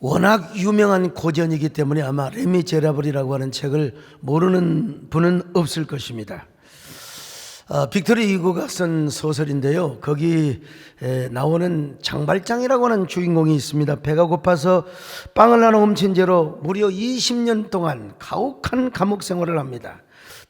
워낙 유명한 고전이기 때문에 아마 레미제라블이라고 하는 책을 모르는 분은 없을 것입니다. 빅토르 유고가 쓴 소설인데요. 거기 나오는 장발장이라고 하는 주인공이 있습니다. 배가 고파서 빵을 하나 훔친 죄로 무려 20년 동안 가혹한 감옥 생활을 합니다.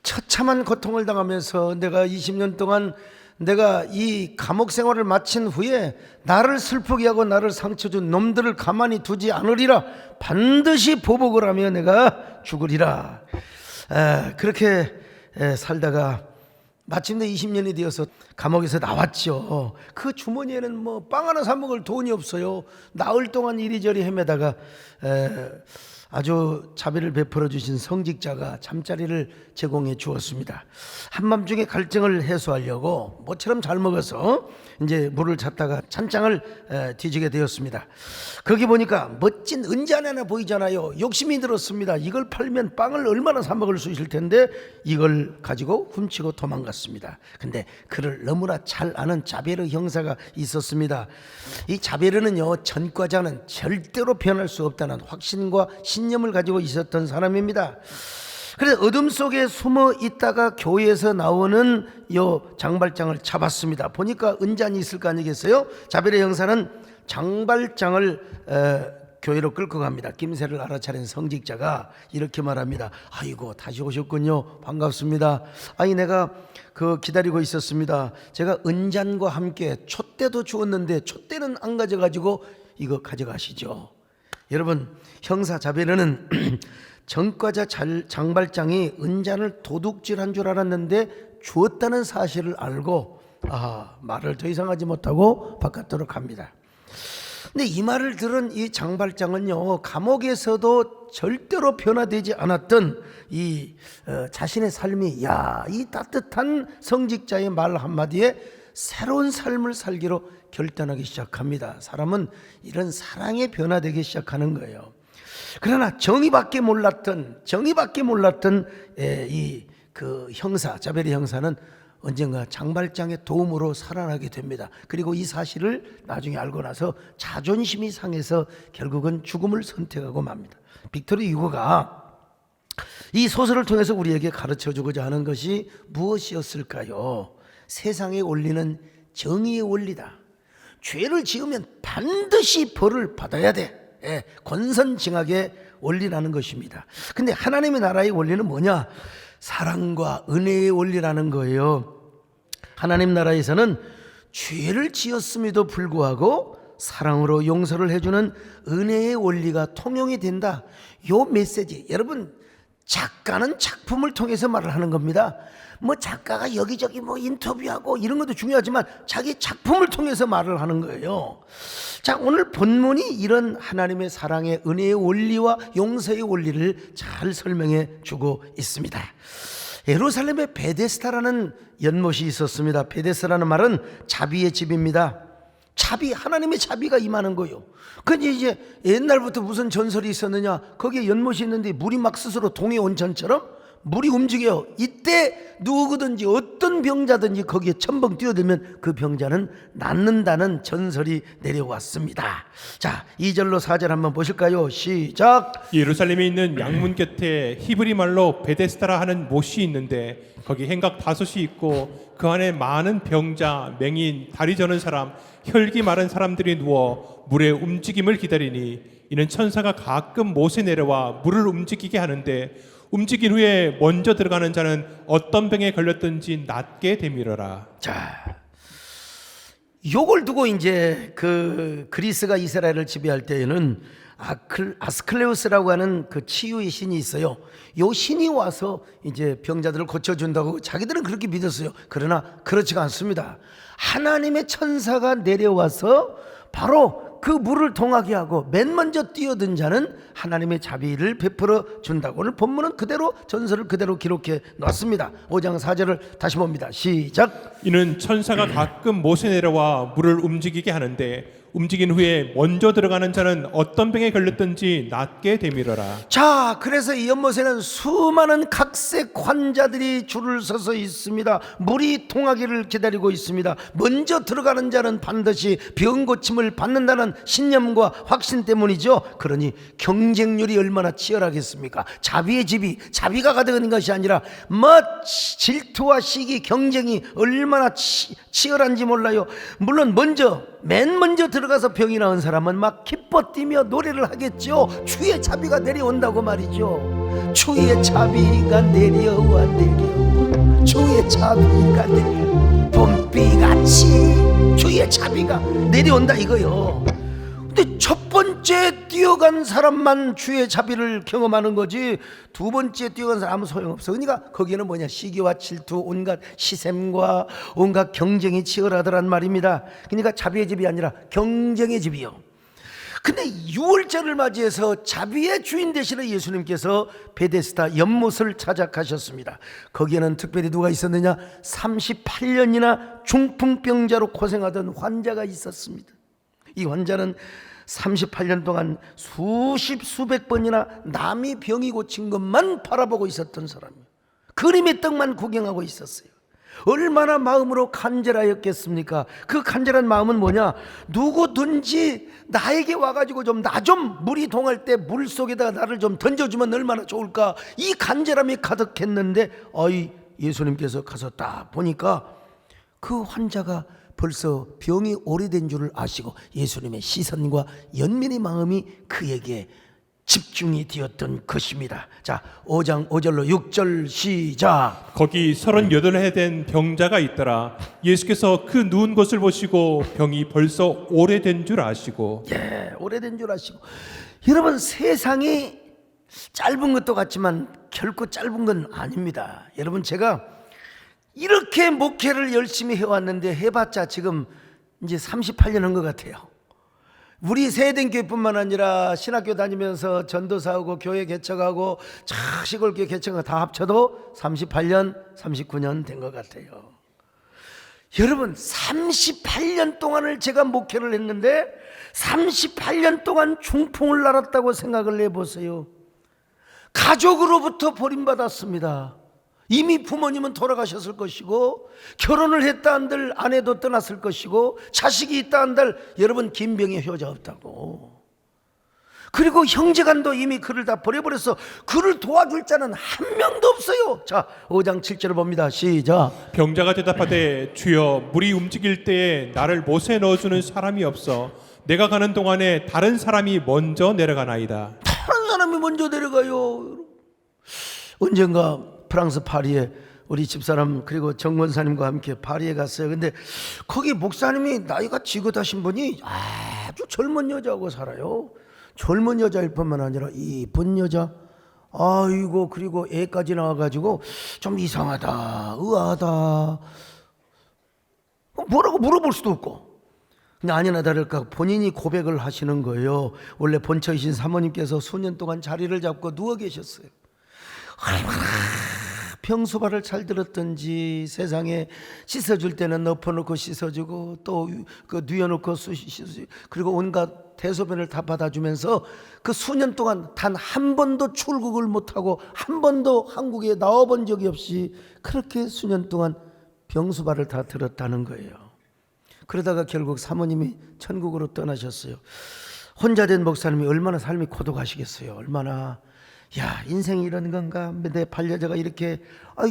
처참한 고통을 당하면서 내가 20년 동안 내가 이 감옥 생활을 마친 후에 나를 슬프게 하고 나를 상처 준 놈들을 가만히 두지 않으리라. 반드시 보복을 하며 내가 죽으리라. 그렇게 살다가 마침내 20년이 되어서 감옥에서 나왔죠. 그 주머니에는 뭐 빵 하나 사 먹을 돈이 없어요. 나흘 동안 이리저리 헤매다가 아주 자비를 베풀어 주신 성직자가 잠자리를 제공해 주었습니다. 한밤중에 갈증을 해소하려고 모처럼 잘 먹어서 이제 물을 찾다가 찬장을 뒤지게 되었습니다. 거기 보니까 멋진 은잔 하나 보이잖아요. 욕심이 들었습니다. 이걸 팔면 빵을 얼마나 사 먹을 수 있을 텐데 이걸 가지고 훔치고 도망갔습니다. 근데 그를 너무나 잘 아는 자베르 형사가 있었습니다. 이 자베르는요, 전과자는 절대로 변할 수 없다는 확신과 신념을 가지고 있었던 사람입니다. 그래서 어둠 속에 숨어 있다가 교회에서 나오는 요 장발장을 잡았습니다. 보니까 은잔이 있을 거 아니겠어요? 자베르 형사는 장발장을 교회로 끌고 갑니다. 김새를 알아차린 성직자가 이렇게 말합니다. 아이고, 다시 오셨군요. 반갑습니다. 아니, 내가 기다리고 있었습니다. 제가 은잔과 함께 촛대도 주었는데 촛대는 안 가져가지고 이거 가져가시죠. 여러분, 형사 자베르는 전과자 장발장이 은잔을 도둑질한 줄 알았는데 주었다는 사실을 알고 말을 더 이상 하지 못하고 바깥으로 갑니다. 근데 이 말을 들은 이 장발장은요, 감옥에서도 절대로 변화되지 않았던 이 자신의 삶이 이 따뜻한 성직자의 말 한마디에 새로운 삶을 살기로 결단하기 시작합니다. 사람은 이런 사랑에 변화되기 시작하는 거예요. 그러나 정의밖에 몰랐던 이 형사 자베르 형사는 언젠가 장발장의 도움으로 살아나게 됩니다. 그리고 이 사실을 나중에 알고 나서 자존심이 상해서 결국은 죽음을 선택하고 맙니다. 빅토르 유고가 이 소설을 통해서 우리에게 가르쳐주고자 하는 것이 무엇이었을까요? 세상에 원리는 정의의 원리다. 죄를 지으면 반드시 벌을 받아야 돼. 권선징악의 원리라는 것입니다. 근데 하나님의 나라의 원리는 뭐냐? 사랑과 은혜의 원리라는 거예요. 하나님 나라에서는 죄를 지었음에도 불구하고 사랑으로 용서를 해주는 은혜의 원리가 통용이 된다. 요 메시지, 여러분, 작가는 작품을 통해서 말을 하는 겁니다. 뭐 작가가 여기저기 뭐 인터뷰하고 이런 것도 중요하지만 자기 작품을 통해서 말을 하는 거예요. 자, 오늘 본문이 이런 하나님의 사랑의 은혜의 원리와 용서의 원리를 잘 설명해 주고 있습니다. 예루살렘에 베데스다라는 연못이 있었습니다. 베데스다라는 말은 자비의 집입니다. 자비, 하나님의 자비가 임하는 거예요. 근데 이제 옛날부터 무슨 전설이 있었느냐? 거기에 연못이 있는데 물이 막 스스로 동해 온천처럼 물이 움직여요. 이때 누구든지 어떤 병자든지 거기에 첨벙 뛰어들면 그 병자는 낫는다는 전설이 내려왔습니다. 자, 2절로 4절 한번 보실까요? 시작. 예루살렘에 있는 양문 곁에 히브리 말로 베데스다라 하는 못이 있는데 거기 행각 5이 있고 그 안에 많은 병자, 맹인, 다리 저는 사람, 혈기 마른 사람들이 누워 물의 움직임을 기다리니 이는 천사가 가끔 못에 내려와 물을 움직이게 하는데 움직인 후에 먼저 들어가는 자는 어떤 병에 걸렸든지 낫게 되밀어라. 자, 요걸 두고 이제 그리스가 이스라엘을 지배할 때에는 아스클레우스라고 하는 그 치유의 신이 있어요. 요 신이 와서 이제 병자들을 고쳐준다고 자기들은 그렇게 믿었어요. 그러나 그렇지가 않습니다. 하나님의 천사가 내려와서 바로 그 물을 동하게 하고 맨 먼저 뛰어든 자는 하나님의 자비를 베풀어 준다고. 오늘 본문은 그대로 전설을 그대로 기록해 놨습니다. 5장 4절을 다시 봅니다. 시작. 이는 천사가 가끔 못에 내려와 물을 움직이게 하는데 움직인 후에 먼저 들어가는 자는 어떤 병에 걸렸든지 낫게 되밀어라. 자, 그래서 이 연못에는 수많은 각색 환자들이 줄을 서서 있습니다. 물이 통하기를 기다리고 있습니다. 먼저 들어가는 자는 반드시 병 고침을 받는다는 신념과 확신 때문이죠. 그러니 경쟁률이 얼마나 치열하겠습니까? 자비의 집이 자비가 가득한 것이 아니라 질투와 시기, 경쟁이 얼마나 치열한지 몰라요. 물론 맨 먼저 들어가서 병이 나은 사람은 막 기뻐 뛰며 노래를 하겠죠. 주의 자비가 내려온다고 말이죠. 주의 자비가 내려와 주의 자비가 내려 봄비같이 주의 자비가 내려온다 이거요. 근데 첫 번째 뛰어간 사람만 주의 자비를 경험하는 거지, 두 번째 뛰어간 사람 아무 소용없어. 그러니까 거기는 뭐냐, 시기와 질투, 온갖 시샘과 온갖 경쟁이 치열하더란 말입니다. 그러니까 자비의 집이 아니라 경쟁의 집이요. 근데 6월절을 맞이해서 자비의 주인 되시는 예수님께서 베데스다 연못을 찾아가셨습니다. 거기에는 특별히 누가 있었느냐, 38년이나 중풍병자로 고생하던 환자가 있었습니다. 이 환자는 38년 동안 수백 번이나 남이 병이 고친 것만 바라보고 있었던 사람이에요. 그림의 떡만 구경하고 있었어요. 얼마나 마음으로 간절하였겠습니까? 그 간절한 마음은 뭐냐, 누구든지 나에게 와가지고 나 좀 물이 동할 때 물 속에다가 나를 좀 던져주면 얼마나 좋을까, 이 간절함이 가득했는데 예수님께서 가서 딱 보니까 그 환자가 벌써 병이 오래된 줄을 아시고 예수님의 시선과 연민의 마음이 그에게 집중이 되었던 것입니다. 자, 5장 5절로 6절 시작. 거기 38해 된 병자가 있더라. 예수께서 그 누운 것을 보시고 병이 벌써 오래된 줄 아시고. 오래된 줄 아시고. 여러분, 세상이 짧은 것도 같지만 결코 짧은 건 아닙니다. 여러분, 제가 이렇게 목회를 열심히 해왔는데 해봤자 지금 이제 38년 한 것 같아요. 우리 세대교회뿐만 아니라 신학교 다니면서 전도사하고 교회 개척하고 시골교회 개척하고 다 합쳐도 38년 39년 된 것 같아요. 여러분, 38년 동안을 제가 목회를 했는데 38년 동안 중풍을 앓았다고 생각을 해보세요. 가족으로부터 버림받았습니다. 이미 부모님은 돌아가셨을 것이고, 결혼을 했다 한들 아내도 떠났을 것이고, 자식이 있다 한들 여러분 김병의 효자 없다고. 그리고 형제간도 이미 그를 다 버려버렸어. 그를 도와줄 자는 한 명도 없어요. 자, 5장 7절을 봅니다. 시작. 병자가 대답하되 주여, 물이 움직일 때에 나를 못에 넣어주는 사람이 없어 내가 가는 동안에 다른 사람이 먼저 내려가나이다. 다른 사람이 먼저 내려가요. 언젠가 프랑스 파리에 우리 집사람 그리고 정권사님과 함께 파리에 갔어요. 근데 거기 목사님이 나이가 지긋하신 분이 아주 젊은 여자하고 살아요. 젊은 여자일 뿐만 아니라 이쁜 여자. 아이고, 그리고 애까지 나와가지고 좀 이상하다, 의아하다, 뭐라고 물어볼 수도 없고. 근데 아니나 다를까 본인이 고백을 하시는 거예요. 원래 본처이신 사모님께서 수년 동안 자리를 잡고 누워 계셨어요. 평소발을 잘 들었던지 세상에 씻어줄 때는 엎어놓고 씻어주고 또 그 뉘어놓고 씻어주고, 그리고 온갖 대소변을 다 받아주면서 그 수년 동안 단 한 번도 출국을 못하고 한 번도 한국에 나와본 적이 없이 그렇게 수년 동안 병수발을 다 들었다는 거예요. 그러다가 결국 사모님이 천국으로 떠나셨어요. 혼자 된 목사님이 얼마나 삶이 고독하시겠어요. 얼마나. 야, 인생이 이런 건가? 내 반려자가 이렇게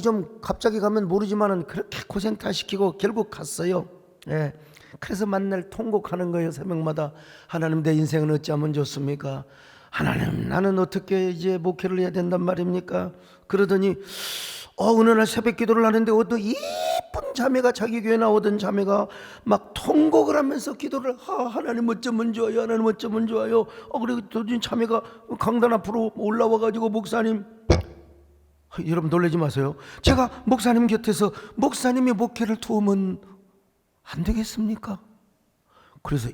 좀 갑자기 가면 모르지만은 그렇게 고생 다 시키고 결국 갔어요. 예. 그래서 만날 통곡하는 거예요. 새벽마다. 하나님, 내 인생은 어찌하면 좋습니까? 하나님, 나는 어떻게 이제 목회를 해야 된단 말입니까? 그러더니 어느 날 새벽 기도를 하는데 어떤 이쁜 자매가, 자기 교회 나오던 자매가 막 통곡을 하면서 기도를, 하나님 어쩌면 좋아요, 하나님 어쩌면 좋아요. 그리고 도진 자매가 강단 앞으로 올라와가지고, 목사님, 여러분 놀라지 마세요. 제가 목사님 곁에서 목사님의 목회를 도우면 안 되겠습니까? 그래서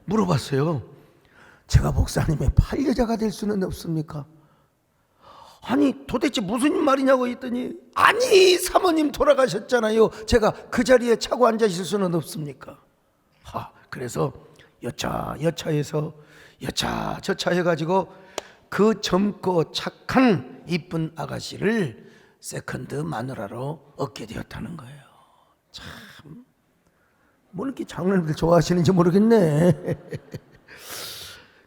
물어봤어요. 제가 목사님의 반려자가 될 수는 없습니까? 아니, 도대체 무슨 말이냐고 했더니, 아니, 사모님 돌아가셨잖아요. 제가 그 자리에 차고 앉아 있을 수는 없습니까? 그래서 여차여차해서 여차저차 해가지고 그 젊고 착한 이쁜 아가씨를 세컨드 마누라로 얻게 되었다는 거예요. 참, 뭐 이렇게 장로님들 좋아하시는지 모르겠네.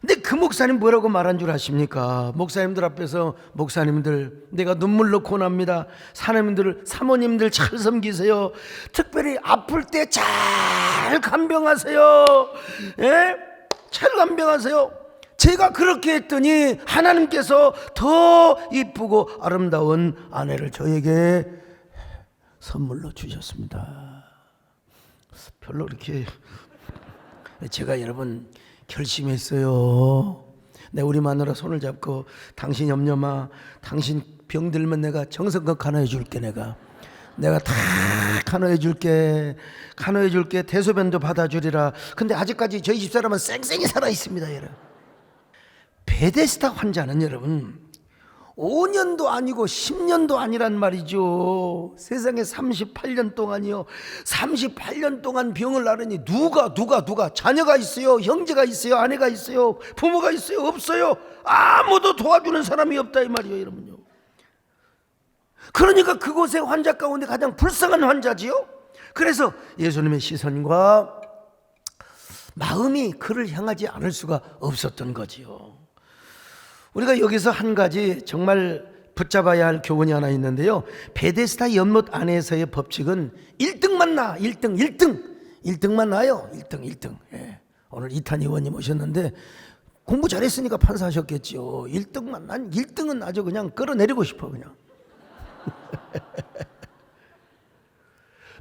근데 그 목사님 뭐라고 말한 줄 아십니까? 목사님들 앞에서 목사님들 내가 눈물로 고납니다. 사모님들 잘 섬기세요. 특별히 아플 때 잘 간병하세요. 예? 잘 간병하세요. 제가 그렇게 했더니 하나님께서 더 이쁘고 아름다운 아내를 저에게 선물로 주셨습니다. 별로 이렇게 제가 여러분 결심했어요. 내 우리 마누라 손을 잡고 당신 염려마, 당신 병들면 내가 정성껏 간호해 줄게. 내가 다 간호해 줄게. 대소변도 받아주리라. 근데 아직까지 저희 집사람은 쌩쌩이 살아 있습니다. 여러분, 베데스다 환자는 여러분 5년도 아니고 10년도 아니란 말이죠. 세상에 38년 동안이요. 38년 동안 병을 앓으니 누가 자녀가 있어요? 형제가 있어요? 아내가 있어요? 부모가 있어요? 없어요? 아무도 도와주는 사람이 없다 이 말이에요, 여러분요. 그러니까 그곳의 환자 가운데 가장 불쌍한 환자지요. 그래서 예수님의 시선과 마음이 그를 향하지 않을 수가 없었던 거지요. 우리가 여기서 한 가지 정말 붙잡아야 할 교훈이 하나 있는데요. 베데스다 연못 안에서의 법칙은 1등만 나. 1등만 나요. 1등. 예. 오늘 이탄 의원님 오셨는데 공부 잘했으니까 판사하셨겠죠. 1등만. 난 1등은 아주 그냥 끌어내리고 싶어 그냥.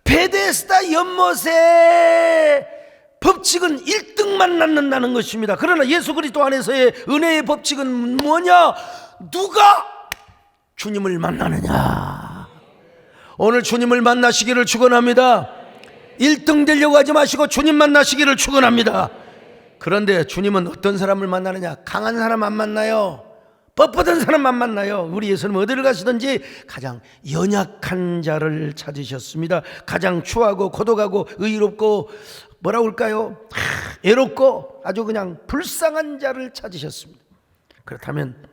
베데스다 연못의 법칙은 1등만 낳는다는 것입니다. 그러나 예수 그리스도 안에서의 은혜의 법칙은 뭐냐? 누가 주님을 만나느냐. 오늘 주님을 만나시기를 축원합니다. 1등 되려고 하지 마시고 주님 만나시기를 축원합니다. 그런데 주님은 어떤 사람을 만나느냐? 강한 사람 안 만나요. 뻣뻣한 사람 안 만나요. 우리 예수님 어디를 가시든지 가장 연약한 자를 찾으셨습니다. 가장 추하고 고독하고 의롭고 뭐라고 할까요? 애롭고 아주 그냥 불쌍한 자를 찾으셨습니다. 그렇다면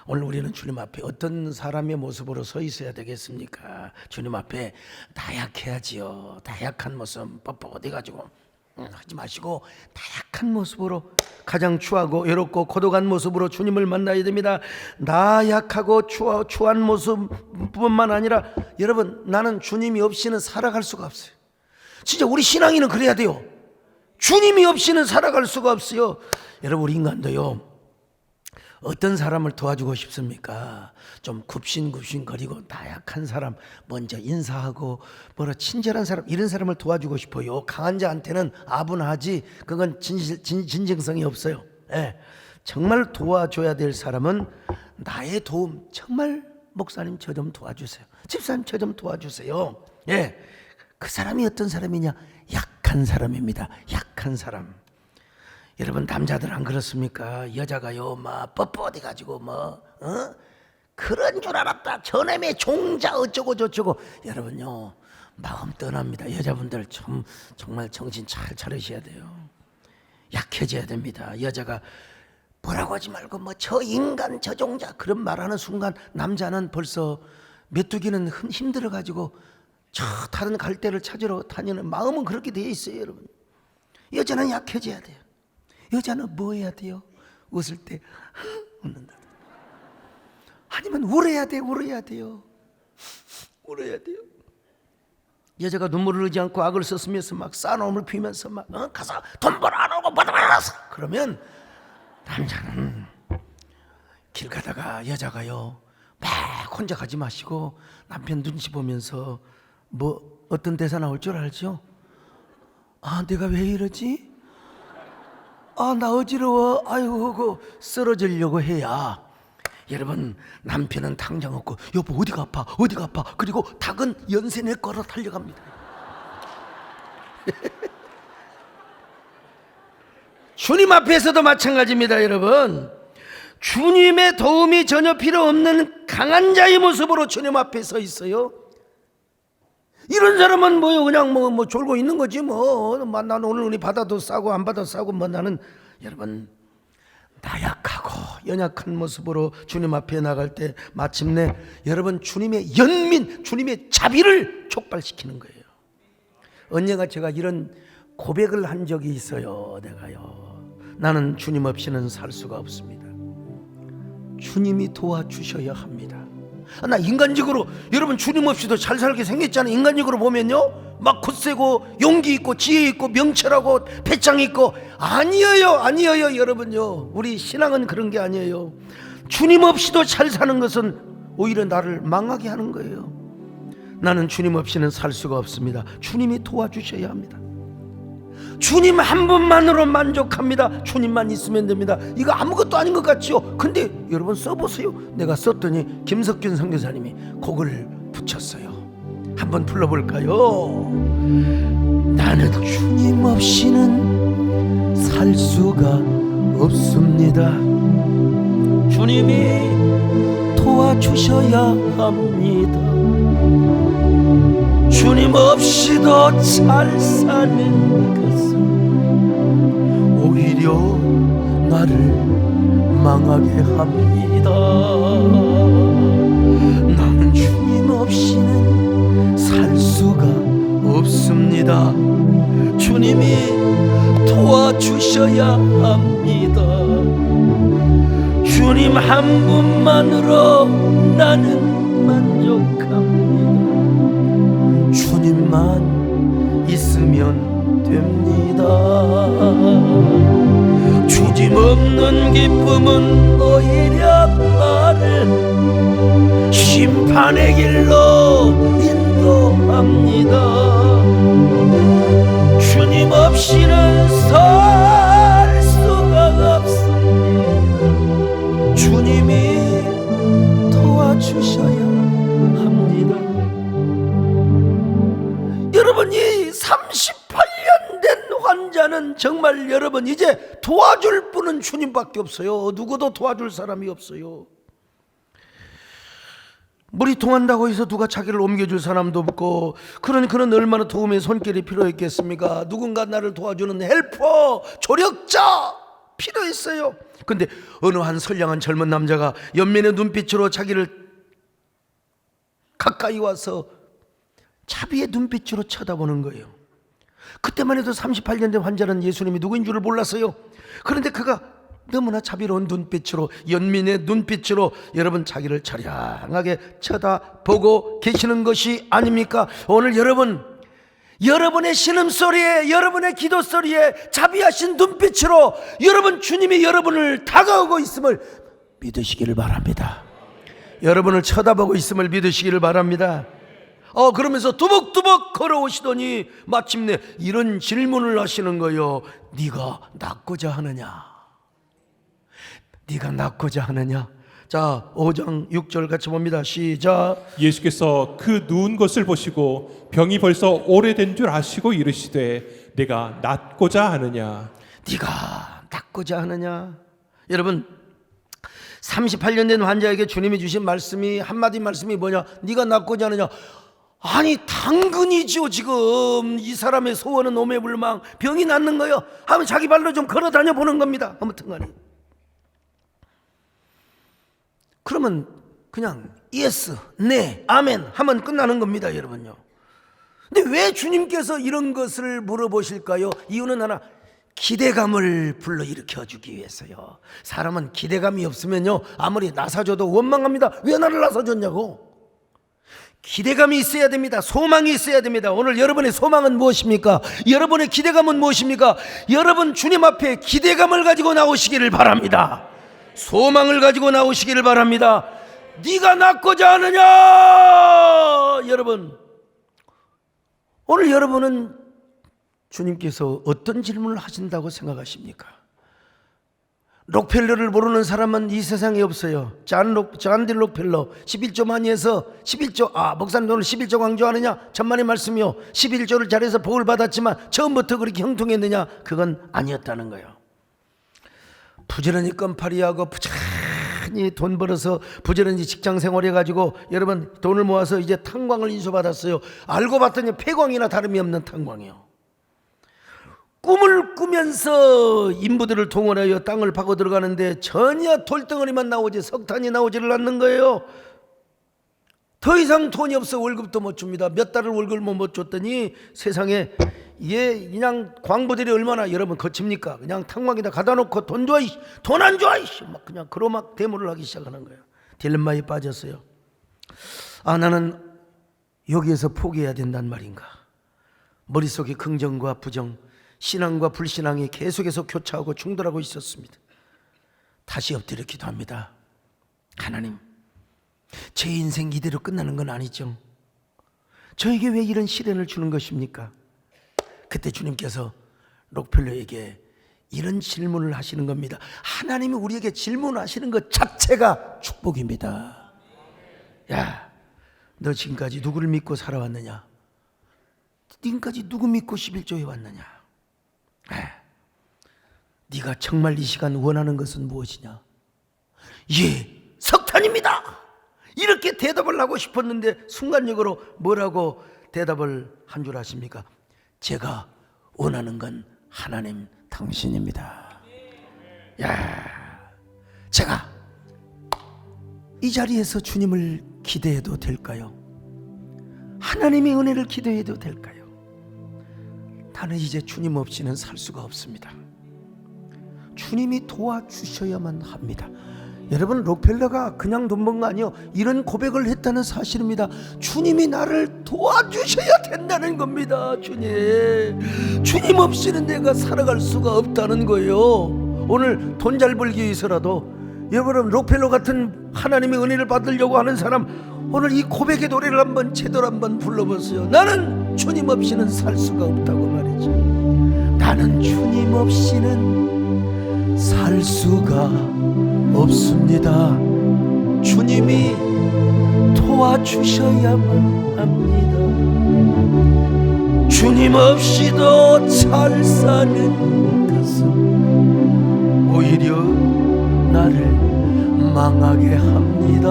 오늘 우리는 주님 앞에 어떤 사람의 모습으로 서 있어야 되겠습니까? 주님 앞에 다약해야지요. 다약한 모습 뻣뻣해가지고 하지 마시고 다약한 모습으로 가장 추하고 외롭고 고독한 모습으로 주님을 만나야 됩니다. 나약하고 추한 모습뿐만 아니라 여러분, 나는 주님이 없이는 살아갈 수가 없어요. 진짜 우리 신앙인은 그래야 돼요. 주님이 없이는 살아갈 수가 없어요. 여러분, 우리 인간도요, 어떤 사람을 도와주고 싶습니까? 좀 굽신굽신거리고 나약한 사람 먼저 인사하고 뭐라 친절한 사람, 이런 사람을 도와주고 싶어요. 강한 자한테는 아분하지 그건 진정성이 없어요. 예. 정말 도와줘야 될 사람은 나의 도움, 정말 목사님 저 좀 도와주세요. 집사님 저 좀 도와주세요. 예. 그 사람이 어떤 사람이냐? 약한 사람입니다. 약한 사람. 여러분, 남자들 안 그렇습니까? 여자가요 막 뻣뻣해 가지고 그런 줄 알았다. 저놈의 종자 어쩌고 저쩌고. 여러분요, 마음 떠납니다. 여자분들 정말 정신 잘 차리셔야 돼요. 약해져야 됩니다. 여자가 뭐라고 하지 말고 저 인간 저 종자 그런 말하는 순간 남자는 벌써 메뚜기는 힘들어 가지고 저 다른 갈대를 찾으러 다니는 마음은 그렇게 되어 있어요. 여러분, 여자는 약해져야 돼요. 여자는 뭐 해야 돼요? 웃을 때 웃는다. 아니면 울어야 돼요. 여자가 눈물을 흘리지 않고 악을 썼으면서 막 싸움을 피우면서 막 가서 돈 벌어 안 오고 받아서 그러면 남자는 길 가다가 여자가요 막 혼자 가지 마시고 남편 눈치 보면서 뭐 어떤 대사 나올 줄 알죠? 아, 내가 왜 이러지? 아, 나 어지러워. 아이고, 그거 쓰러지려고 해야. 여러분, 남편은 당장 없고 여보 어디가 아파? 그리고 닭은 연세내 거로 달려갑니다. 주님 앞에서도 마찬가지입니다. 여러분, 주님의 도움이 전혀 필요 없는 강한 자의 모습으로 주님 앞에 서 있어요. 이런 사람은 뭐요? 그냥 뭐 졸고 있는 거지 뭐. 나는 오늘 우리 받아도 싸고 안 받아도 싸고 뭐 나는 여러분 나약하고 연약한 모습으로 주님 앞에 나갈 때 마침내 여러분 주님의 연민, 주님의 자비를 촉발시키는 거예요. 언젠가 제가 이런 고백을 한 적이 있어요. 내가요. 나는 주님 없이는 살 수가 없습니다. 주님이 도와주셔야 합니다. 나 인간적으로 여러분 주님 없이도 잘 살게 생겼잖아요. 인간적으로 보면요 막 굳세고 용기 있고 지혜 있고 명철하고 배짱 있고 아니에요 여러분요. 우리 신앙은 그런 게 아니에요. 주님 없이도 잘 사는 것은 오히려 나를 망하게 하는 거예요. 나는 주님 없이는 살 수가 없습니다. 주님이 도와주셔야 합니다. 주님 한 분만으로 만족합니다. 주님만 있으면 됩니다. 이거 아무것도 아닌 것 같지요? 근데 여러분 써보세요. 내가 썼더니 김석균 선교사님이 곡을 붙였어요. 한번 불러볼까요? 나는 주님 없이는 살 수가 없습니다. 주님이 도와주셔야 합니다. 주님 없이도 잘 사는 것은 오히려 나를 망하게 합니다. 나는 주님 없이는 살 수가 없습니다. 주님이 도와주셔야 합니다. 주님 한 분만으로 나는 만족합니다. 주님만 있으면 됩니다. 주님 없는 기쁨은 오히려 나를 심판의 길로 인도합니다. 주님 없이는 살 수가 없습니다. 주님이 도와주셔야 합니다. 여러분 이 38년 된 환자는 정말 여러분 이제 도와줄 분은 주님밖에 없어요. 누구도 도와줄 사람이 없어요. 물이 통한다고 해서 누가 자기를 옮겨줄 사람도 없고 그런 얼마나 도움의 손길이 필요했겠습니까? 누군가 나를 도와주는 헬퍼, 조력자 필요했어요. 근데 어느 한 선량한 젊은 남자가 연민의 눈빛으로 자기를 가까이 와서 자비의 눈빛으로 쳐다보는 거예요. 그때만 해도 38년 된 환자는 예수님이 누구인 줄을 몰랐어요. 그런데 그가 너무나 자비로운 눈빛으로 연민의 눈빛으로 여러분 자기를 처량하게 쳐다보고 계시는 것이 아닙니까? 오늘 여러분의 신음소리에 여러분의 기도소리에 자비하신 눈빛으로 여러분 주님이 여러분을 다가오고 있음을 믿으시기를 바랍니다. 여러분을 쳐다보고 있음을 믿으시기를 바랍니다. 그러면서 두벅두벅 걸어오시더니 마침내 이런 질문을 하시는 거예요. 네가 낫고자 하느냐? 네가 낫고자 하느냐? 자 5장 6절 같이 봅니다. 시작. 예수께서 그 누운 것을 보시고 병이 벌써 오래된 줄 아시고 이르시되 내가 낫고자 하느냐? 네가 낫고자 하느냐? 여러분 38년 된 환자에게 주님이 주신 말씀이 한마디 말씀이 뭐냐? 네가 낫고자 하느냐? 아니 당근이죠. 지금 이 사람의 소원은 오매불망, 병이 낫는 거예요. 하면 자기 발로 좀 걸어 다녀 보는 겁니다. 아무튼간에 그러면 그냥 예스, 네, 아멘 하면 끝나는 겁니다. 여러분요. 근데 왜 주님께서 이런 것을 물어보실까요? 이유는 하나, 기대감을 불러일으켜 주기 위해서요. 사람은 기대감이 없으면요 아무리 나사줘도 원망합니다. 왜 나를 나사줬냐고. 기대감이 있어야 됩니다. 소망이 있어야 됩니다. 오늘 여러분의 소망은 무엇입니까? 여러분의 기대감은 무엇입니까? 여러분 주님 앞에 기대감을 가지고 나오시기를 바랍니다. 소망을 가지고 나오시기를 바랍니다. 네가 낫고자 하느냐? 여러분 오늘 여러분은 주님께서 어떤 질문을 하신다고 생각하십니까? 록펠러를 모르는 사람은 이 세상에 없어요. 잔디 록펠러 11조 많이 해서 11조 목사님 오늘 11조 강조하느냐? 천만의 말씀이요. 11조를 잘해서 복을 받았지만 처음부터 그렇게 형통했느냐? 그건 아니었다는 거예요. 부지런히 껌파리하고 많이 돈 벌어서 부지런히 직장 생활해가지고 여러분 돈을 모아서 이제 탄광을 인수받았어요. 알고 봤더니 폐광이나 다름이 없는 탄광이요. 꿈을 꾸면서 인부들을 동원하여 땅을 파고 들어가는데 전혀 돌덩어리만 나오지 석탄이 나오지를 않는 거예요. 더 이상 돈이 없어 월급도 못 줍니다. 몇 달을 월급을 못 줬더니 세상에 얘 그냥 광부들이 얼마나 여러분 거칩니까? 그냥 탄광에다 가다 놓고 돈 줘, 돈 안 줘, 막 그냥 그러 막 대모를 하기 시작하는 거예요. 딜레마에 빠졌어요. 아, 나는 여기에서 포기해야 된단 말인가? 머릿속에 긍정과 부정, 신앙과 불신앙이 계속해서 교차하고 충돌하고 있었습니다. 다시 엎드려 기도합니다. 하나님, 제 인생 이대로 끝나는 건 아니죠. 저에게 왜 이런 시련을 주는 것입니까? 그때 주님께서 록펠러에게 이런 질문을 하시는 겁니다. 하나님이 우리에게 질문하시는 것 자체가 축복입니다. 야, 너 지금까지 누구를 믿고 살아왔느냐? 지금까지 누구 믿고 11조에 왔느냐? 네가 정말 이 시간 원하는 것은 무엇이냐? 예, 석탄입니다. 이렇게 대답을 하고 싶었는데 순간적으로 뭐라고 대답을 한 줄 아십니까? 제가 원하는 건 하나님 당신입니다. 야, 제가 이 자리에서 주님을 기대해도 될까요? 하나님의 은혜를 기대해도 될까요? 나는 이제 주님 없이는 살 수가 없습니다. 주님이 도와주셔야만 합니다. 여러분, 록펠러가 그냥 돈 번 거 아니에요. 이런 고백을 했다는 사실입니다. 주님이 나를 도와주셔야 된다는 겁니다. 주님 없이는 내가 살아갈 수가 없다는 거예요. 오늘 돈 잘 벌기 위해서라도 여러분, 록펠러 같은 하나님의 은혜를 받으려고 하는 사람, 오늘 이 고백의 노래를 한번 제대로 한번 불러보세요. 나는 주님 없이는 살 수가 없다고 말이죠. 나는 주님 없이는 살 수가 없습니다. 주님이 도와주셔야만 합니다. 주님 없이도 잘 사는 것은 오히려 나를 망하게 합니다.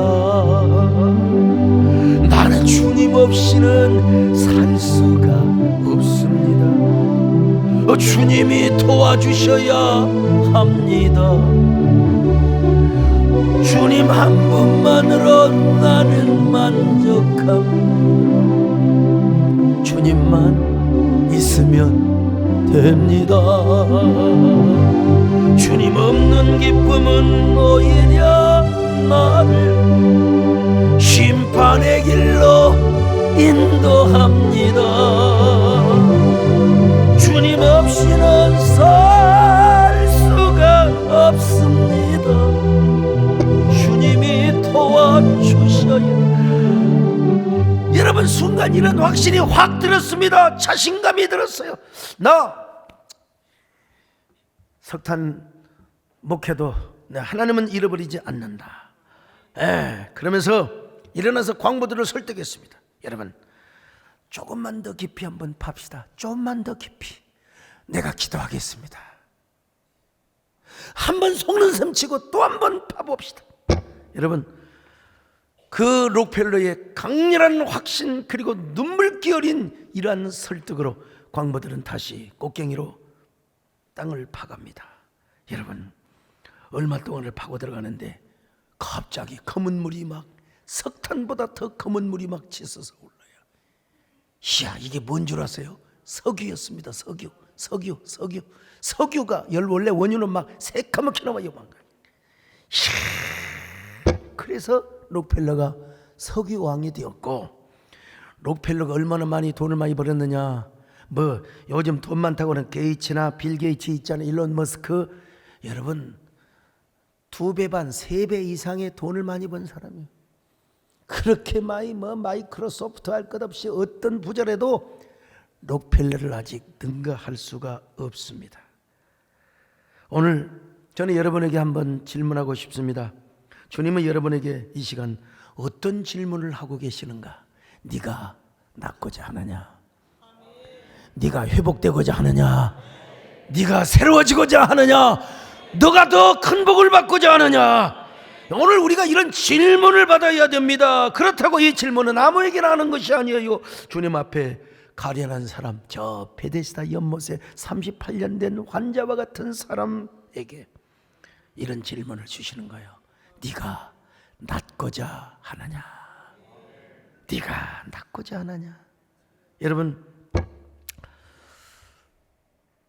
나는 주님 없이는 살 수가 없습니다. 주님이 도와주셔야 합니다. 주님 한 분만으로 나는 만족합니다. 주님만 있으면 됩니다. 주님 없는 기쁨은 오히려 나를 심판의 길로 인도합니다. 주님 없이는 살 수가 없습니다. 주님이 도와주셔야. 여러분, 순간 이런 확신이 확 들었습니다. 자신감이 들었어요. 나 석탄 목회도 하나님은 잃어버리지 않는다. 그러면서 일어나서 광부들을 설득했습니다. 여러분, 조금만 더 깊이 한번 팝시다. 조금만 더 깊이. 내가 기도하겠습니다. 한번 속는 셈 치고 또 한번 파봅시다. 여러분, 그 록펠러의 강렬한 확신 그리고 눈물기 어린 이러한 설득으로 광부들은 다시 꽃갱이로 땅을 파갑니다. 여러분, 얼마 동안을 파고 들어가는데 갑자기 검은 물이 막 석탄보다 더 검은 물이 막 치솟아 올라요. 이야, 이게 뭔 줄 아세요? 석유였습니다. 석유가 원래 원유는 막 새까맣게 나와요. 그래서 록펠러가 석유왕이 되었고, 록펠러가 얼마나 많이 돈을 많이 벌었느냐. 뭐 요즘 돈 많다고는 게이츠나 빌 게이츠 있잖아요. 일론 머스크. 여러분, 2배 반 3배 이상의 돈을 많이 번 사람이에요. 그렇게 많이 마이크로소프트 할 것 없이 어떤 부자라도 록펠러를 아직 능가할 수가 없습니다. 오늘 저는 여러분에게 한번 질문하고 싶습니다. 주님은 여러분에게 이 시간 어떤 질문을 하고 계시는가? 네가 낫고자 하느냐? 네가 회복되고자 하느냐? 네가 새로워지고자 하느냐? 너가 더 큰 복을 받고자 하느냐? 오늘 우리가 이런 질문을 받아야 됩니다. 그렇다고 이 질문은 아무에게나 하는 것이 아니에요. 주님 앞에 가련한 사람, 저 베데스다 연못에 38년 된 환자와 같은 사람에게 이런 질문을 주시는 거예요. 네가 낫고자 하느냐? 네가 낫고자 하느냐? 여러분,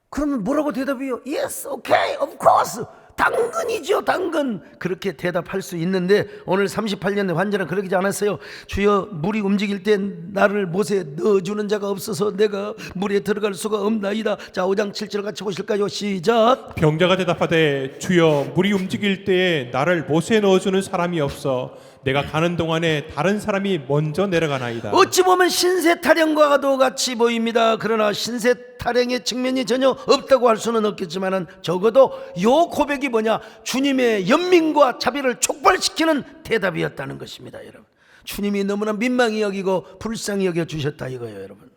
그러면 뭐라고 대답해요? Yes, okay, of course. 당근이죠, 당근. 그렇게 대답할 수 있는데 오늘 38년 환자는 그러지 않았어요. 주여, 물이 움직일 때 나를 못에 넣어주는 자가 없어서 내가 물에 들어갈 수가 없나이다. 자, 5장 7절 같이 보실까요? 시작. 병자가 대답하되 주여 물이 움직일 때에 나를 못에 넣어주는 사람이 없어 내가 가는 동안에 다른 사람이 먼저 내려가나이다. 어찌 보면 신세 타령과도 같이 보입니다. 그러나 신세 타령의 측면이 전혀 없다고 할 수는 없겠지만 적어도 요 고백이 뭐냐? 주님의 연민과 자비를 촉발시키는 대답이었다는 것입니다. 여러분, 주님이 너무나 민망히 여기고 불쌍히 여겨 주셨다 이거예요. 여러분,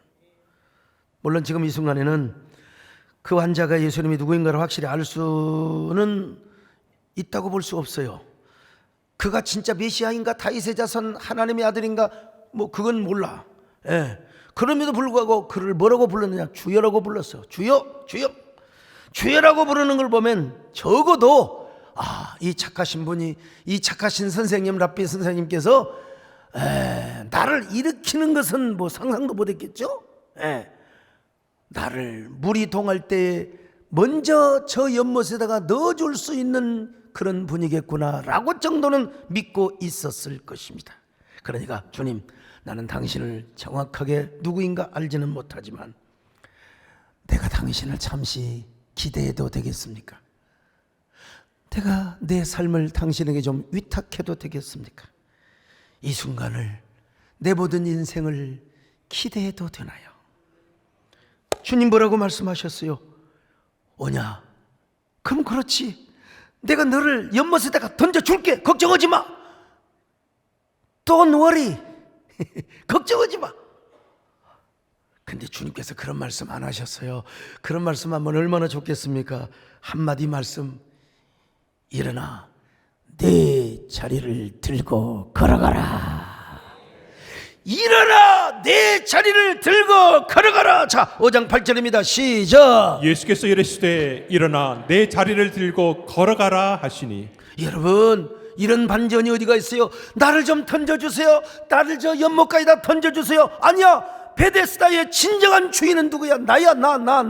물론 지금 이 순간에는 그 환자가 예수님이 누구인가를 확실히 알 수는 있다고 볼 수 없어요. 그가 진짜 메시아인가, 다윗의 자손 하나님의 아들인가, 뭐 그건 몰라. 예. 그럼에도 불구하고 그를 뭐라고 불렀느냐? 주여라고 불렀어. 주여, 주여. 주여라고 부르는 걸 보면 적어도 이 착하신 분이, 이 착하신 선생님, 랍비 선생님께서 나를 일으키는 것은 뭐 상상도 못했겠죠. 나를 물이 동할 때 먼저 저 연못에다가 넣어줄 수 있는 그런 분이겠구나 라고 정도는 믿고 있었을 것입니다. 그러니까 주님, 나는 당신을 정확하게 누구인가 알지는 못하지만 내가 당신을 잠시 기대해도 되겠습니까? 내가 내 삶을 당신에게 좀 위탁해도 되겠습니까? 이 순간을, 내 모든 인생을 기대해도 되나요? 주님 뭐라고 말씀하셨어요? 오냐? 그럼 그렇지, 내가 너를 연못에다가 던져줄게. 걱정하지 마. Don't worry. 걱정하지 마. 근데 주님께서 그런 말씀 안 하셨어요. 그런 말씀 하면 얼마나 좋겠습니까? 한마디 말씀, 일어나 내 자리를 들고 걸어가라. 일어나 내 자리를 들고 걸어가라. 자, 5장 8절입니다. 시작. 예수께서 이르시되 일어나 내 자리를 들고 걸어가라 하시니. 여러분, 이런 반전이 어디가 있어요? 나를 좀 던져주세요. 나를 저 연못가에다 던져주세요. 아니야, 베데스다의 진정한 주인은 누구야? 나야, 나야,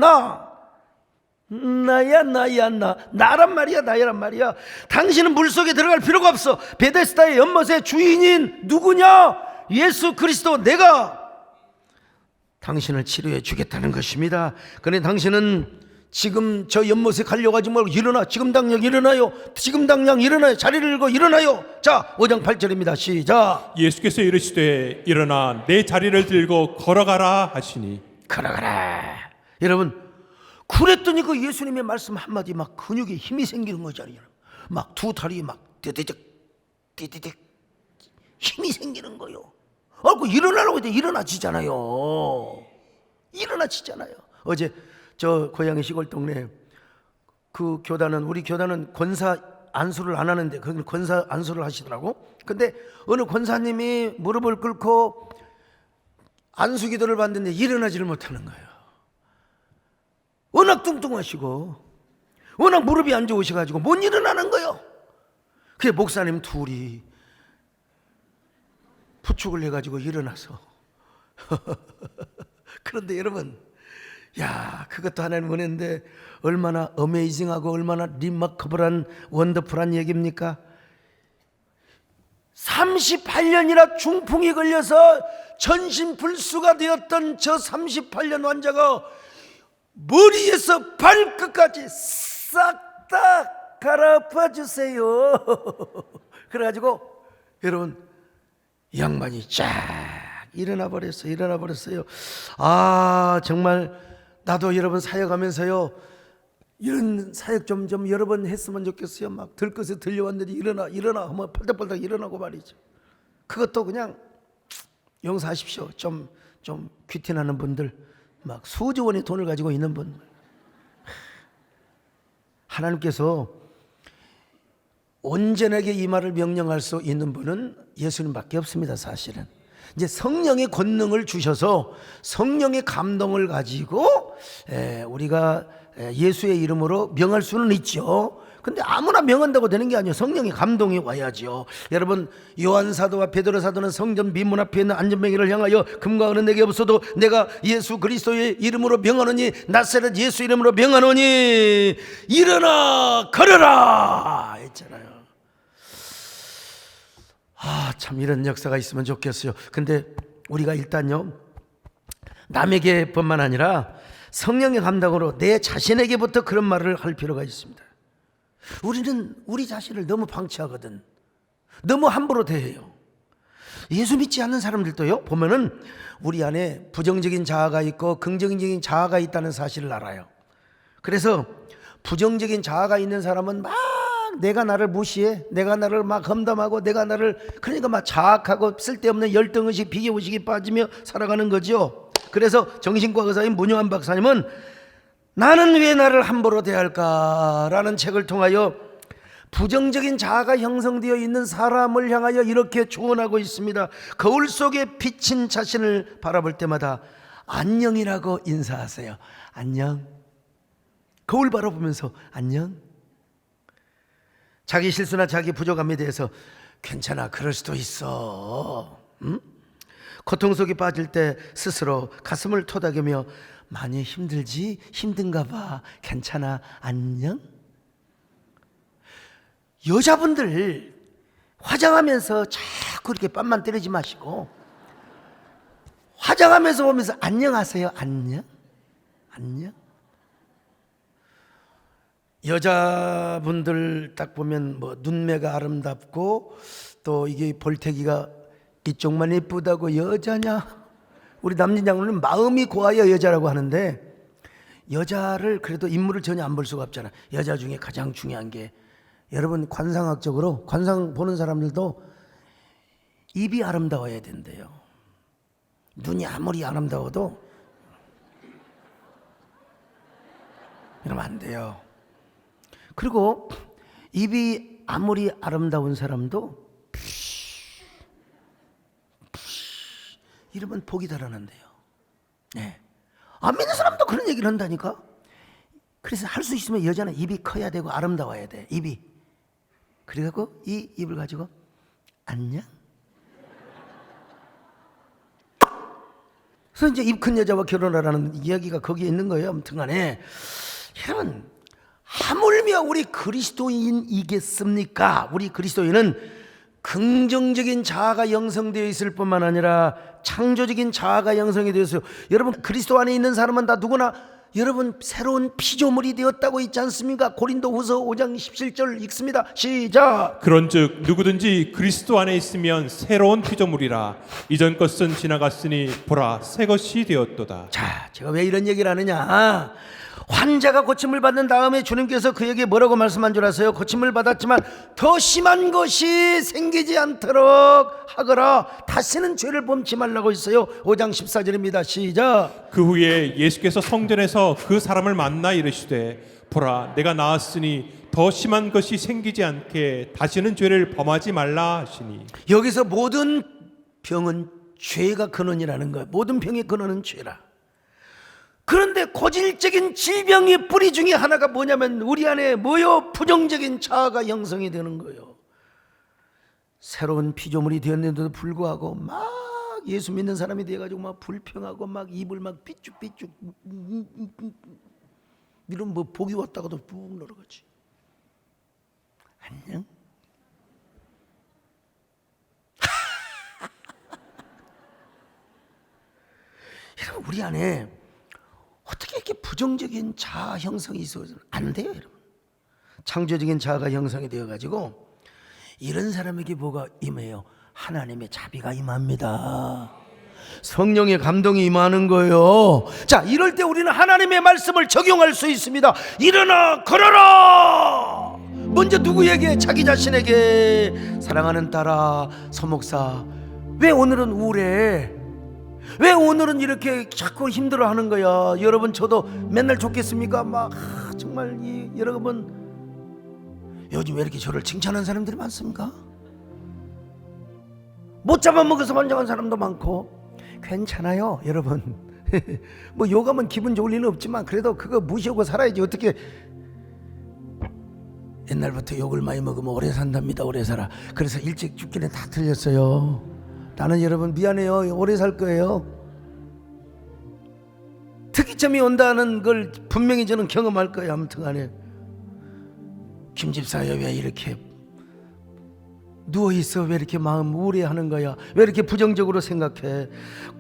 나란 말이야, 나야란 말이야. 당신은 물속에 들어갈 필요가 없어. 베데스다의 연못의 주인인 누구냐? 예수 그리스도, 내가 당신을 치료해 주겠다는 것입니다. 그런데 당신은 지금 저 연못에 가려고 하지 말고 일어나. 지금 당장 일어나요. 지금 당장 일어나요. 자리를 들고 일어나요. 자, 5장 8절입니다. 시작. 예수께서 이르시되 일어나 내 자리를 들고 걸어가라 하시니. 걸어가라. 여러분, 그랬더니 그 예수님의 말씀 한마디 막 근육에 힘이 생기는 거잖아요. 막 두 다리에 막 띠디딕 힘이 생기는 거요. 그 일어나라고 했더니 일어나지잖아요. 일어나지잖아요. 어제 저 고향의 시골 동네 그 교단은, 우리 교단은 권사 안수를 안 하는데 거기는 권사 안수를 하시더라고. 근데 어느 권사님이 무릎을 꿇고 안수 기도를 받는데 일어나지를 못하는 거예요. 워낙 뚱뚱하시고 워낙 무릎이 안 좋으셔가지고 못 일어나는 거예요. 그래 목사님 둘이 부축을 해가지고 일어나서 그런데 여러분, 야, 그것도 하나님 은혜인데 얼마나 어메이징하고 얼마나 리마커블한 원더풀한 얘기입니까? 38년이나 중풍이 걸려서 전신불수가 되었던 저 38년 환자가 머리에서 발끝까지 싹 다 갈아엎어 주세요. 그래가지고 여러분, 이 양반이 쫙 일어나 버렸어요. 정말 나도 여러분 사역하면서요, 이런 사역 좀 여러 번 했으면 좋겠어요. 막 들것에 들려왔는데 일어나 하면 펄떡펄떡 일어나고 말이죠. 그것도 그냥 용서하십시오. 좀 귀티나는 분들, 막 수조 원의 돈을 가지고 있는 분, 하나님께서 온전하게 이 말을 명령할 수 있는 분은 예수님밖에 없습니다. 사실은 이제 성령의 권능을 주셔서 성령의 감동을 가지고 우리가 예수의 이름으로 명할 수는 있죠. 근데 아무나 명한다고 되는 게 아니에요. 성령의 감동이 와야죠. 여러분, 요한 사도와 베드로 사도는 성전 미문 앞에 있는 안전뱅이를 향하여 금과 은은 내게 없어도 내가 예수 그리스도의 이름으로 명하노니, 나사렛 예수 이름으로 명하노니 일어나 걸어라 했잖아요. 참 이런 역사가 있으면 좋겠어요. 근데 우리가 일단요, 남에게 뿐만 아니라 성령의 감동으로 내 자신에게부터 그런 말을 할 필요가 있습니다. 우리는 우리 자신을 너무 방치하거든. 너무 함부로 대해요. 예수 믿지 않는 사람들도요, 보면은 우리 안에 부정적인 자아가 있고 긍정적인 자아가 있다는 사실을 알아요. 그래서 부정적인 자아가 있는 사람은 막 내가 나를 무시해, 내가 나를 막 험담하고, 내가 나를, 그러니까 막 자학하고 쓸데없는 열등의식, 비교의식이 빠지며 살아가는 거죠. 그래서 정신과 의사인 문효한 박사님은 나는 왜 나를 함부로 대할까라는 책을 통하여 부정적인 자아가 형성되어 있는 사람을 향하여 이렇게 조언하고 있습니다. 거울 속에 비친 자신을 바라볼 때마다 안녕이라고 인사하세요. 안녕. 거울 바라보면서 안녕. 자기 실수나 자기 부족함에 대해서 괜찮아, 그럴 수도 있어. 응? 고통 속에 빠질 때 스스로 가슴을 토닥이며 많이 힘들지? 힘든가 봐. 괜찮아. 안녕? 여자분들 화장하면서 자꾸 이렇게 뺨만 때리지 마시고 화장하면서 보면서 안녕하세요. 안녕? 안녕? 여자분들 딱 보면 뭐 눈매가 아름답고 또 이게 볼태기가 이쪽만 예쁘다고 여자냐? 우리 남진 장로는 마음이 고와야 여자라고 하는데, 여자를 그래도 인물을 전혀 안 볼 수가 없잖아. 여자 중에 가장 중요한 게, 여러분 관상학적으로 관상 보는 사람들도 입이 아름다워야 된대요. 눈이 아무리 아름다워도 이러면 안 돼요. 그리고 입이 아무리 아름다운 사람도 이러면 복이 달아난대요. 네. 안 믿는 사람도 그런 얘기를 한다니까. 그래서 할 수 있으면 여자는 입이 커야 되고 아름다워야 돼. 입이. 그래갖고 이 입을 가지고 안녕. 그래서 이제 입 큰 여자와 결혼하라는 이야기가 거기에 있는 거예요. 아무튼간에 여러분, 하물며 우리 그리스도인이겠습니까? 우리 그리스도인은 긍정적인 자아가 형성되어 있을 뿐만 아니라 창조적인 자아가 형성이 되었어요. 여러분, 그리스도 안에 있는 사람은 다 누구나 여러분 새로운 피조물이 되었다고 있지 않습니까? 고린도후서 5장 17절 읽습니다. 시작. 그런즉 누구든지 그리스도 안에 있으면 새로운 피조물이라. 이전 것은 지나갔으니 보라 새 것이 되었도다. 자, 제가 왜 이런 얘기를 하느냐? 환자가 고침을 받는 다음에 주님께서 그에게 뭐라고 말씀한 줄 아세요? 고침을 받았지만 더 심한 것이 생기지 않도록 하거라. 다시는 죄를 범치 말라고 했어요. 5장 14절입니다. 시작. 그 후에 예수께서 성전에서 그 사람을 만나 이르시되 보라 내가 나았으니 더 심한 것이 생기지 않게 다시는 죄를 범하지 말라 하시니. 여기서 모든 병은 죄가 근원이라는 거예요. 모든 병의 근원은 죄라. 그런데 고질적인 질병의 뿌리 중에 하나가 뭐냐면 우리 안에 뭐요? 부정적인 자아가 형성이 되는 거예요. 새로운 피조물이 되었는데도 불구하고 막 예수 믿는 사람이 돼가지고 막 불평하고 막 입을 막 삐죽삐죽 이런 뭐 복이 왔다가도 푹 늘어가지. 안녕? 여러분, 우리 안에 어떻게 이렇게 부정적인 자아 형성이 있어서 안 돼요, 여러분. 창조적인 자아가 형성이 되어가지고 이런 사람에게 뭐가 임해요? 하나님의 자비가 임합니다. 성령의 감동이 임하는 거예요. 자, 이럴 때 우리는 하나님의 말씀을 적용할 수 있습니다. 일어나 걸어라. 먼저 누구에게? 자기 자신에게. 사랑하는 딸아, 서목사, 왜 오늘은 우울해? 왜 오늘은 이렇게 자꾸 힘들어하는 거야? 여러분, 저도 맨날 좋겠습니까? 막 정말 여러분, 요즘 왜 이렇게 저를 칭찬하는 사람들이 많습니까? 못 잡아먹어서 환장한 사람도 많고. 괜찮아요 여러분. 뭐 욕하면 기분 좋을 리는 없지만 그래도 그거 무시하고 살아야지. 어떻게 옛날부터 욕을 많이 먹으면 오래 산답니다. 오래 살아. 그래서 일찍 죽기는 다 틀렸어요. 나는 여러분 미안해요. 오래 살 거예요. 특이점이 온다는 걸 분명히 저는 경험할 거예요. 아무튼 간에 김 집사야 왜 이렇게 누워있어? 왜 이렇게 마음 우울해하는 거야? 왜 이렇게 부정적으로 생각해?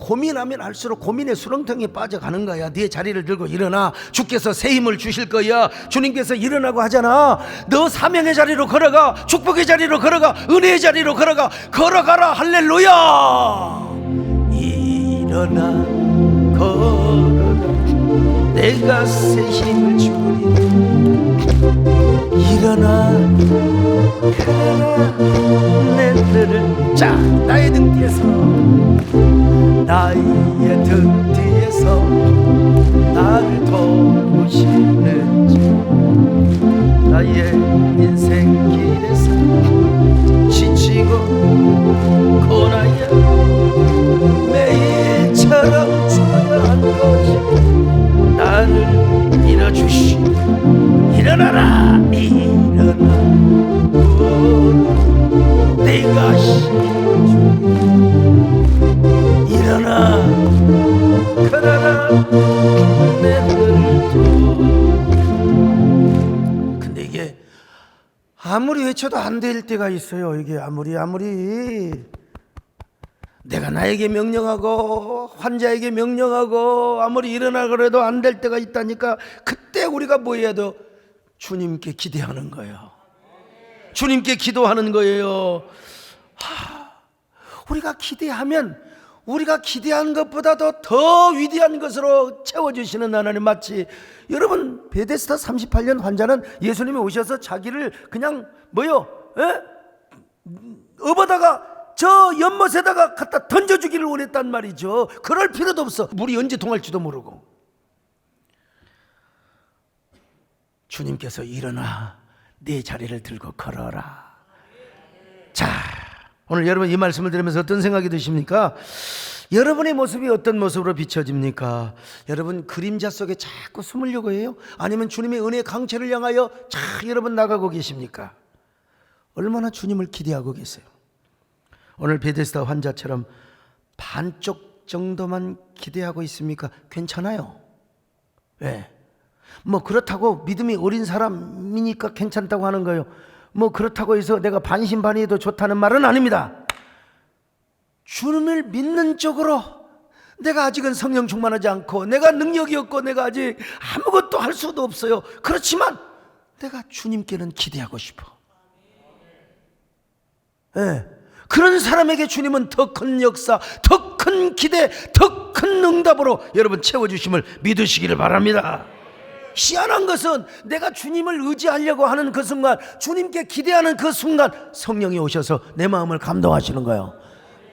고민하면 할수록 고민의 수렁텅이에 빠져가는 거야. 네 자리를 들고 일어나. 주께서 새 힘을 주실 거야. 주님께서 일어나고 하잖아. 너 사명의 자리로 걸어가. 축복의 자리로 걸어가. 은혜의 자리로 걸어가. 걸어가라. 할렐루야. 일어나 걸어라. 내가 새 힘을 주리. 일어나 내 너를 자 나의 등 뒤에서 나의 등 뒤에서 나를 도우시는 주 나의 인생길에서 지치고 고나야 매일처럼 주어한 것이 나를 밀어주시고 일어나라 일어나 내가 일어나 걸어라 내 눈을. 근데 이게 아무리 외쳐도 안 될 때가 있어요. 이게 아무리 내가 나에게 명령하고 환자에게 명령하고 아무리 일어나 그래도 안 될 때가 있다니까. 그때 우리가 뭐 해야 돼요? 주님께 기대하는 거예요. 주님께 기도하는 거예요. 우리가 기대하면 우리가 기대한 것보다도 더 위대한 것으로 채워주시는 하나님. 마치 여러분 베데스다 38년 환자는 예수님이 오셔서 자기를 그냥 업어다가 저 연못에다가 갖다 던져주기를 원했단 말이죠. 그럴 필요도 없어. 물이 언제 동할지도 모르고. 주님께서 일어나 네 자리를 들고 걸어라. 자, 오늘 여러분 이 말씀을 들으면서 어떤 생각이 드십니까? 여러분의 모습이 어떤 모습으로 비춰집니까? 여러분 그림자 속에 자꾸 숨으려고 해요? 아니면 주님의 은혜의 강체를 향하여 여러분 나가고 계십니까? 얼마나 주님을 기대하고 계세요? 오늘 베데스다 환자처럼 반쪽 정도만 기대하고 있습니까? 괜찮아요. 왜? 뭐 그렇다고 믿음이 어린 사람이니까 괜찮다고 하는 거예요. 뭐 그렇다고 해서 내가 반신반의해도 좋다는 말은 아닙니다. 주님을 믿는 쪽으로 내가 아직은 성령 충만하지 않고 내가 능력이 없고 내가 아직 아무것도 할 수도 없어요. 그렇지만 내가 주님께는 기대하고 싶어. 네. 그런 사람에게 주님은 더 큰 역사, 더 큰 기대, 더 큰 응답으로 여러분 채워주심을 믿으시기를 바랍니다. 희한한 것은 내가 주님을 의지하려고 하는 그 순간, 주님께 기대하는 그 순간 성령이 오셔서 내 마음을 감동하시는 거예요.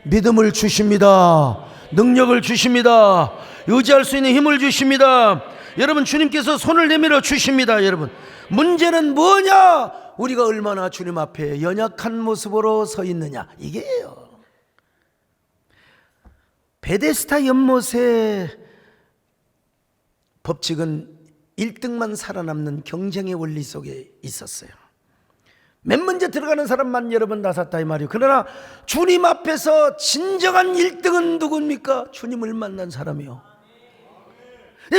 믿음을 주십니다. 능력을 주십니다. 의지할 수 있는 힘을 주십니다. 여러분 주님께서 손을 내밀어 주십니다. 여러분 문제는 뭐냐? 우리가 얼마나 주님 앞에 연약한 모습으로 서 있느냐, 이게요. 베데스다 연못의 법칙은 1등만 살아남는 경쟁의 원리 속에 있었어요. 맨 먼저 들어가는 사람만 여러분 나섰다 이 말이에요. 그러나 주님 앞에서 진정한 1등은 누굽니까? 주님을 만난 사람이요.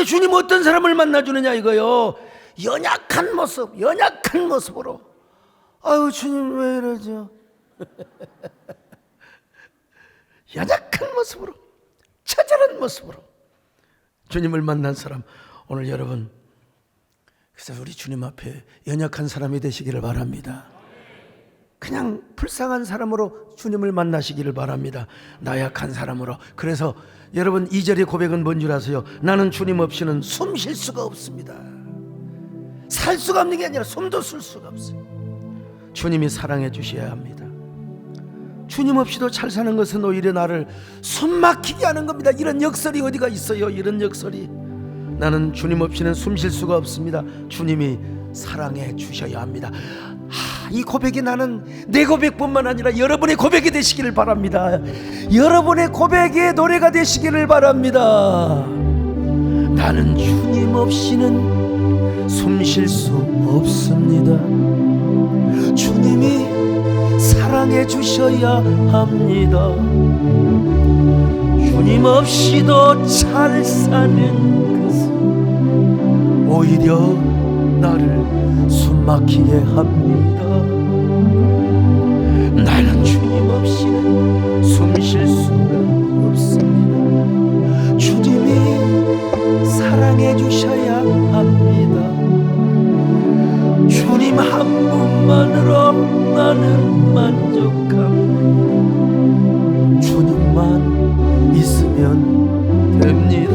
주님 어떤 사람을 만나주느냐 이거요. 연약한 모습으로. 아유 주님 왜 이러죠? 연약한 모습으로, 처절한 모습으로 주님을 만난 사람. 오늘 여러분 그래서 우리 주님 앞에 연약한 사람이 되시기를 바랍니다. 그냥 불쌍한 사람으로 주님을 만나시기를 바랍니다. 나약한 사람으로. 그래서 여러분 2절의 고백은 뭔 줄 아세요? 나는 주님 없이는 숨 쉴 수가 없습니다. 살 수가 없는 게 아니라 숨도 쓸 수가 없어요. 주님이 사랑해 주셔야 합니다. 주님 없이도 잘 사는 것은 오히려 나를 숨 막히게 하는 겁니다. 이런 역설이 어디가 있어요? 이런 역설이. 나는 주님 없이는 숨 쉴 수가 없습니다. 주님이 사랑해 주셔야 합니다. 이 고백이 나는 내 고백뿐만 아니라 여러분의 고백이 되시기를 바랍니다. 여러분의 고백의 노래가 되시기를 바랍니다. 나는 주님 없이는 숨 쉴 수 없습니다. 주님이 사랑해 주셔야 합니다. 주님 없이도 잘 사는 것은 오히려 나를 숨막히게 합니다. 나는 주님 없이는 숨 쉴 수가 없습니다. 주님이 사랑해 주셔야 합니다. 주님 한 분만으로 나는 만족합니다. 주님만 있으면 됩니다.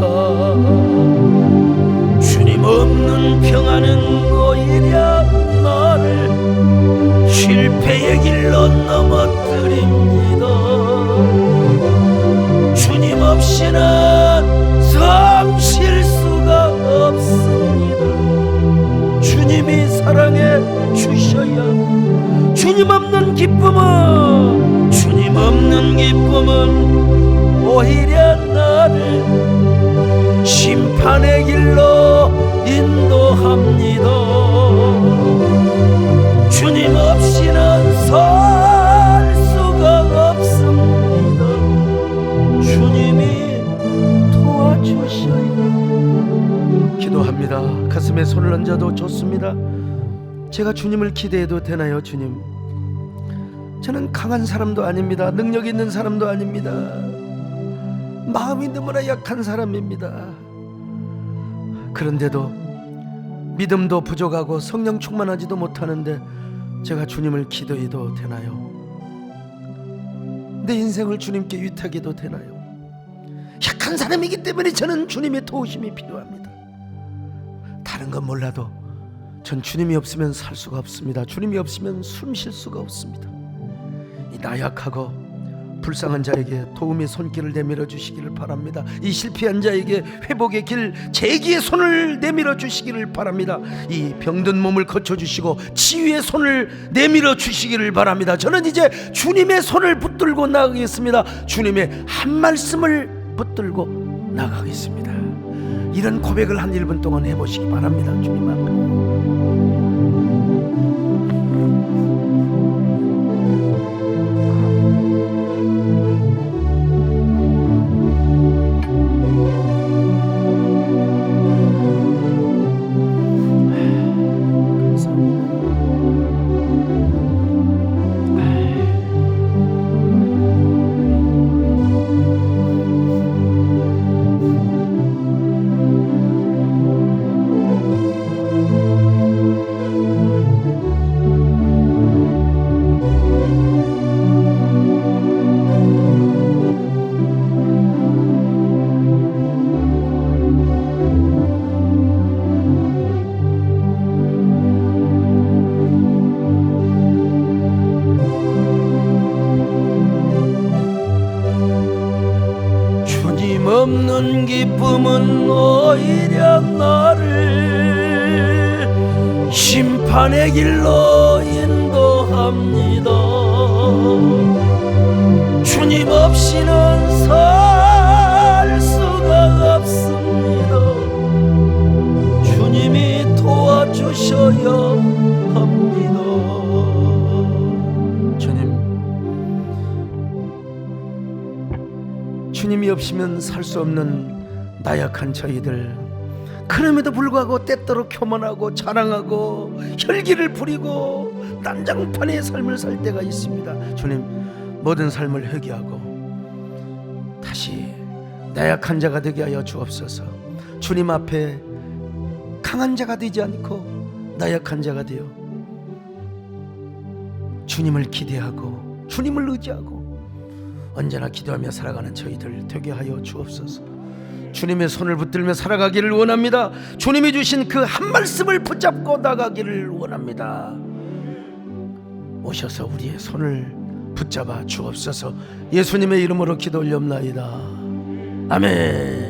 주님 없는 평안은 오히려 나를 실패의 길로 넘어뜨립니다. 주님 없이는 숨 쉴 수가 없습니다. 주님이 사랑해 주셔야. 주님 없는 기쁨은 오히려 나를 심판의 길로 인도합니다. 주님 없이는 살 수가 없습니다. 주님이 도와주셔야. 기도합니다. 가슴에 손을 얹어도 좋습니다. 제가 주님을 기대해도 되나요? 주님, 저는 강한 사람도 아닙니다. 능력 있는 사람도 아닙니다. 마음이 너무나 약한 사람입니다. 그런데도 믿음도 부족하고 성령 충만하지도 못하는데 제가 주님을 기도해도 되나요? 내 인생을 주님께 위탁해도 되나요? 약한 사람이기 때문에 저는 주님의 도우심이 필요합니다. 다른 건 몰라도 전 주님이 없으면 살 수가 없습니다. 주님이 없으면 숨 쉴 수가 없습니다. 이 나약하고 불쌍한 자에게 도움의 손길을 내밀어 주시기를 바랍니다. 이 실패한 자에게 회복의 길, 재기의 손을 내밀어 주시기를 바랍니다. 이 병든 몸을 거쳐주시고 치유의 손을 내밀어 주시기를 바랍니다. 저는 이제 주님의 손을 붙들고 나가겠습니다. 주님의 한 말씀을 붙들고 나가겠습니다. 이런 고백을 한 1분 동안 해보시기 바랍니다. 주님 앞에. 없는 기쁨은 오히려 나를 심판의 길로 인도합니다. 주님 없이는 살 수가 없습니다. 주님이 도와주셔야 합니다. 주님이 없으면 살 수 없는 나약한 저희들, 그럼에도 불구하고 때때로 교만하고 자랑하고 혈기를 부리고 난장판의 삶을 살 때가 있습니다. 주님, 모든 삶을 회개하고 다시 나약한 자가 되게 하여 주옵소서. 주님 앞에 강한 자가 되지 않고 나약한 자가 되어 주님을 기대하고 주님을 의지하고 언제나 기도하며 살아가는 저희들 되게 하여 주옵소서. 주님의 손을 붙들며 살아가기를 원합니다. 주님이 주신 그 한 말씀을 붙잡고 나가기를 원합니다. 오셔서 우리의 손을 붙잡아 주옵소서. 예수님의 이름으로 기도 올려옵나이다. 아멘.